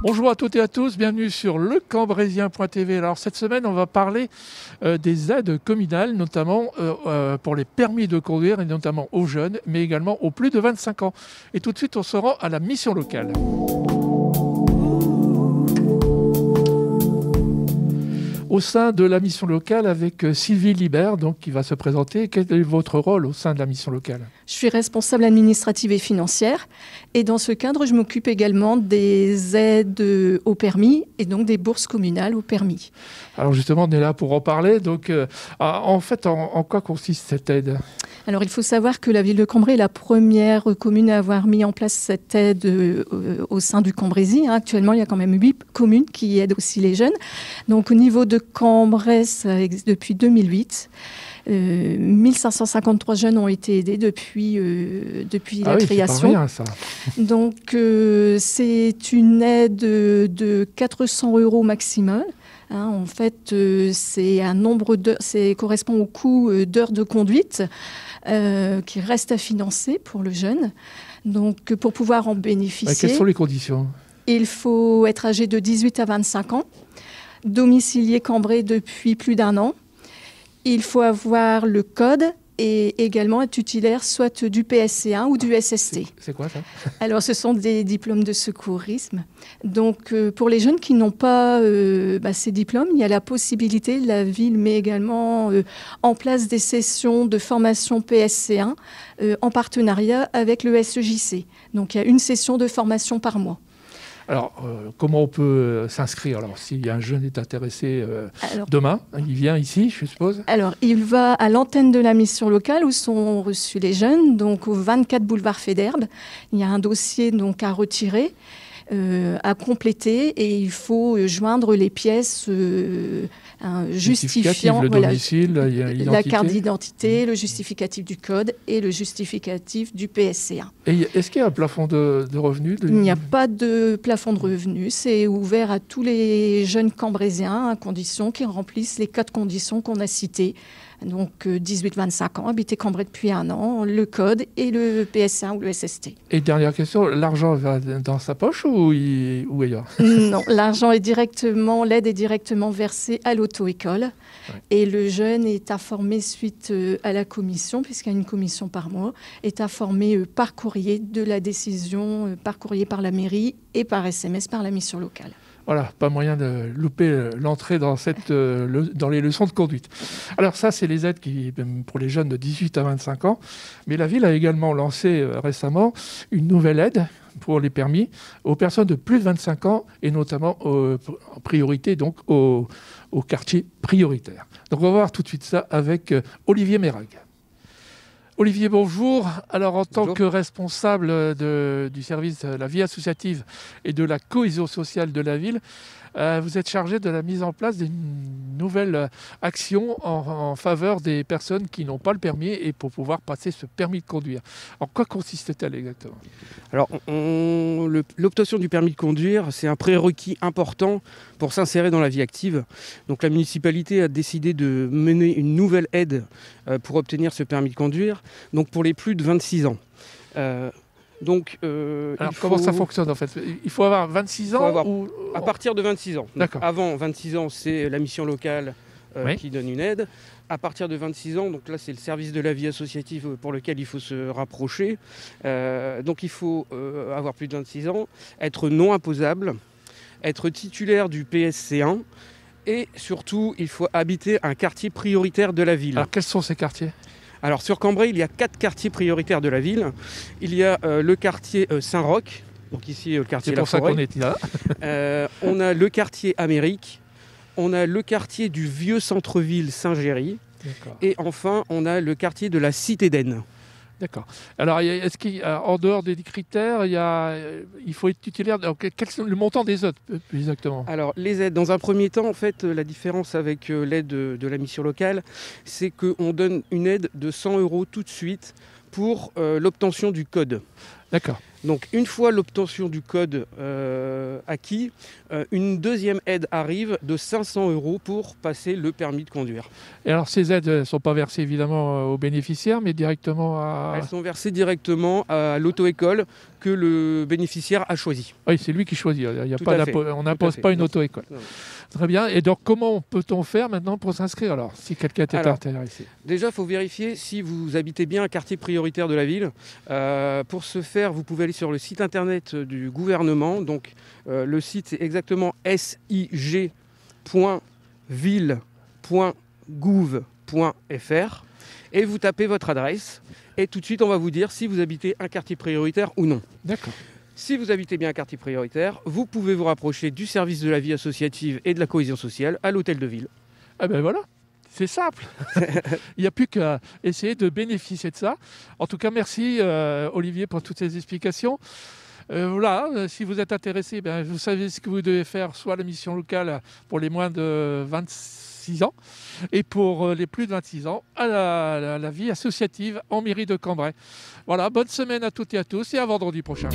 Bonjour à toutes et à tous, bienvenue sur lecambrézien.tv. Alors cette semaine, on va parler des aides communales, notamment pour les permis de conduire, et notamment aux jeunes, mais également aux plus de 25 ans. Et tout de suite, on se rend à la mission locale. Au sein de la mission locale avec Sylvie Libert, donc, qui va se présenter. Quel est votre rôle au sein de la mission locale ? Je suis responsable administrative et financière et dans ce cadre, je m'occupe également des aides au permis et donc des bourses communales au permis. Alors justement, on est là pour en parler. Donc, en fait, en quoi consiste cette aide ? Alors, il faut savoir que la ville de Cambrai est la première commune à avoir mis en place cette aide au sein du Cambrésis. Actuellement, il y a quand même 8 communes qui aident aussi les jeunes. Donc, au niveau de Cambrai, ça existe depuis 2008. 1553 jeunes ont été aidés depuis la création. C'est pas rien, ça. Donc, c'est une aide de 400 € maximum. En fait, c'est un nombre d'heures, ça correspond au coût d'heures de conduite qui reste à financer pour le jeune. Donc, pour pouvoir en bénéficier, quelles sont les conditions ? Il faut être âgé de 18 à 25 ans, domicilié Cambrai depuis plus d'1 an. Il faut avoir le code et également être titulaire soit du PSC1 ou du SST. C'est quoi ça ? Alors, ce sont des diplômes de secourisme. Donc, pour les jeunes qui n'ont pas ces diplômes, il y a la possibilité, la ville met également en place des sessions de formation PSC1 en partenariat avec le SEJC. Donc, il y a une session de formation par mois. Alors, comment on peut s'inscrire ? Alors, si un jeune est intéressé demain, il vient ici, je suppose ? Alors, il va à l'antenne de la mission locale où sont reçus les jeunes, donc au 24 boulevard Faidherbe. Il y a un dossier donc à retirer, à compléter, et il faut joindre les pièces justifiant le domicile, la carte d'identité, le justificatif du code et le justificatif du PSC1. Et est-ce qu'il y a un plafond de revenus ? Il n'y a pas de plafond de revenus. C'est ouvert à tous les jeunes cambrésiens à condition qu'ils remplissent les 4 conditions qu'on a citées. Donc 18-25 ans, habiter Cambrai depuis 1 an, le code et le PSC1 ou le SST. Et dernière question, l'argent va dans sa poche ou ailleurs ? Non, l'aide est directement versée à l'auto-école. Ouais. Et le jeune est informé suite à la commission, puisqu'il y a une commission par mois, est informé par courrier de la décision, par courrier par la mairie et par SMS par la mission locale. Voilà, pas moyen de louper l'entrée dans les leçons de conduite. Alors ça, c'est les aides pour les jeunes de 18 à 25 ans. Mais la ville a également lancé récemment une nouvelle aide pour les permis aux personnes de plus de 25 ans et notamment en priorité donc aux quartiers prioritaires. Donc on va voir tout de suite ça avec Olivier Mérag. Olivier, bonjour. Alors, en tant que responsable du service de la vie associative et de la cohésion sociale de la ville, vous êtes chargé de la mise en place d'une nouvelle action en faveur des personnes qui n'ont pas le permis et pour pouvoir passer ce permis de conduire. En quoi consiste-t-elle exactement ? Alors, l'obtention du permis de conduire, c'est un prérequis important pour s'insérer dans la vie active. Donc, la municipalité a décidé de mener une nouvelle aide pour obtenir ce permis de conduire, donc pour les plus de 26 ans. Alors, comment ça fonctionne en fait ? Il faut avoir 26 ans à partir de 26 ans. D'accord. Avant 26 ans, c'est la mission locale qui donne une aide. À partir de 26 ans, donc là c'est le service de la vie associative pour lequel il faut se rapprocher. Donc il faut avoir plus de 26 ans, être non imposable, être titulaire du PSC1 et surtout il faut habiter un quartier prioritaire de la ville. Alors quels sont ces quartiers ? Alors sur Cambrai, il y a 4 quartiers prioritaires de la ville. Il y a le quartier Saint-Roch, donc ici le quartier La Forêt. C'est pour ça qu'on est là. On a le quartier Amérique, on a le quartier du vieux centre-ville Saint-Géry. D'accord. Et enfin on a le quartier de la Cité d'Aisne. D'accord. Alors, est-ce qu'en dehors des critères, il faut être titulaire quel est le montant des aides, plus exactement ? Alors, les aides, dans un premier temps, en fait, la différence avec l'aide de la mission locale, c'est qu'on donne une aide de 100 € tout de suite pour l'obtention du code. D'accord. Donc une fois l'obtention du code acquis, une deuxième aide arrive de 500 € pour passer le permis de conduire. Et alors ces aides ne sont pas versées évidemment aux bénéficiaires, mais directement à... Elles sont versées directement à l'auto-école que le bénéficiaire a choisi. Oui, c'est lui qui choisit. On n'impose pas une auto-école. Non. Très bien. Et donc comment peut-on faire maintenant pour s'inscrire alors, si quelqu'un est intéressé? Déjà, il faut vérifier si vous habitez bien un quartier prioritaire de la ville. Pour ce faire, vous pouvez aller sur le site internet du gouvernement. Donc, le site, c'est exactement sig.ville.gouv.fr. Et vous tapez votre adresse. Et tout de suite, on va vous dire si vous habitez un quartier prioritaire ou non. D'accord. Si vous habitez bien un quartier prioritaire, vous pouvez vous rapprocher du service de la vie associative et de la cohésion sociale à l'hôtel de ville. Ah ben voilà, c'est simple. Il n'y a plus qu'à essayer de bénéficier de ça. En tout cas, merci Olivier pour toutes ces explications. Si vous êtes intéressé, vous savez ce que vous devez faire, soit la mission locale pour les moins de 26 ans et pour les plus de 26 ans, à la vie associative en mairie de Cambrai. Voilà, bonne semaine à toutes et à tous et à vendredi prochain.